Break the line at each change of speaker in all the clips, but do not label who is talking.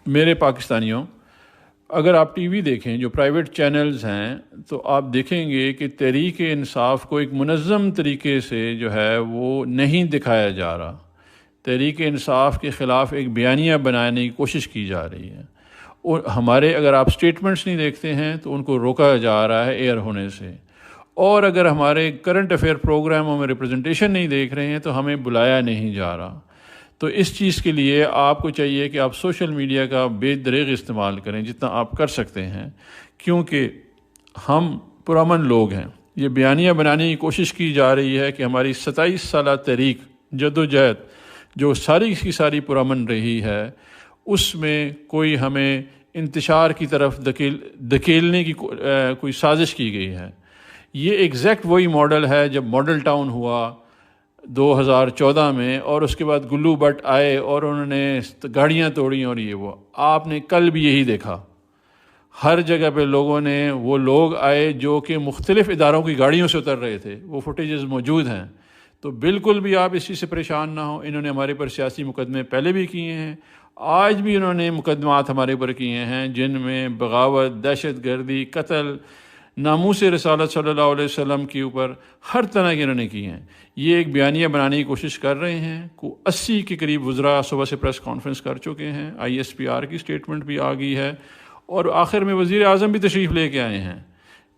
میرے پاکستانیوں، اگر آپ ٹی وی دیکھیں جو پرائیویٹ چینلز ہیں تو آپ دیکھیں گے کہ تحریک انصاف کو ایک منظم طریقے سے جو ہے وہ نہیں دکھایا جا رہا. تحریک انصاف کے خلاف ایک بیانیہ بنانے کی کوشش کی جا رہی ہے، اور ہمارے اگر آپ سٹیٹمنٹس نہیں دیکھتے ہیں تو ان کو روکا جا رہا ہے ایئر ہونے سے، اور اگر ہمارے کرنٹ افیئر پروگراموں میں ریپرزنٹیشن نہیں دیکھ رہے ہیں تو ہمیں بلایا نہیں جا رہا. تو اس چیز کے لیے آپ کو چاہیے کہ آپ سوشل میڈیا کا بے دریغ استعمال کریں جتنا آپ کر سکتے ہیں، کیونکہ ہم پرامن لوگ ہیں. یہ بیانیہ بنانے کی کوشش کی جا رہی ہے کہ ہماری 27 سالہ تحریک جدوجہد جو ساری کی ساری پرامن رہی ہے، اس میں کوئی ہمیں انتشار کی طرف دھکیلنے کی کوئی سازش کی گئی ہے. یہ ایگزیکٹ وہی ماڈل ہے جب ماڈل ٹاؤن ہوا 2014 میں، اور اس کے بعد گلو بٹ آئے اور انہوں نے گاڑیاں توڑیں، اور یہ وہ آپ نے کل بھی یہی دیکھا. ہر جگہ پہ لوگوں نے، وہ لوگ آئے جو کہ مختلف اداروں کی گاڑیوں سے اتر رہے تھے، وہ فوٹیجز موجود ہیں. تو بالکل بھی آپ اس چیز سے پریشان نہ ہوں. انہوں نے ہمارے پر سیاسی مقدمے پہلے بھی کیے ہیں، آج بھی انہوں نے مقدمات ہمارے پر کیے ہیں جن میں بغاوت، دہشت گردی، قتل، ناموس رسالت صلی اللہ علیہ وسلم کے اوپر ہر طرح کے انہوں نے کیے ہیں. یہ ایک بیانیہ بنانے کی کوشش کر رہے ہیں. 80 کے قریب وزراء صبح سے پریس کانفرنس کر چکے ہیں، ISPR کی سٹیٹمنٹ بھی آ گئی ہے، اور آخر میں وزیر اعظم بھی تشریف لے کے آئے ہیں.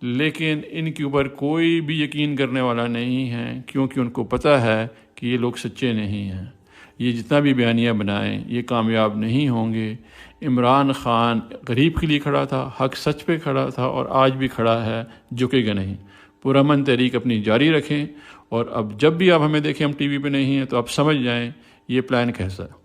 لیکن ان کے اوپر کوئی بھی یقین کرنے والا نہیں ہے، کیونکہ ان کو پتہ ہے کہ یہ لوگ سچے نہیں ہیں. یہ جتنا بھی بیانیہ بنائیں یہ کامیاب نہیں ہوں گے. عمران خان غریب کے لیے کھڑا تھا، حق سچ پہ کھڑا تھا، اور آج بھی کھڑا ہے، جھکے گا نہیں. پرامن تحریک اپنی جاری رکھیں، اور اب جب بھی آپ ہمیں دیکھیں ہم ٹی وی پہ نہیں ہیں تو آپ سمجھ جائیں یہ پلان کیسا ہے.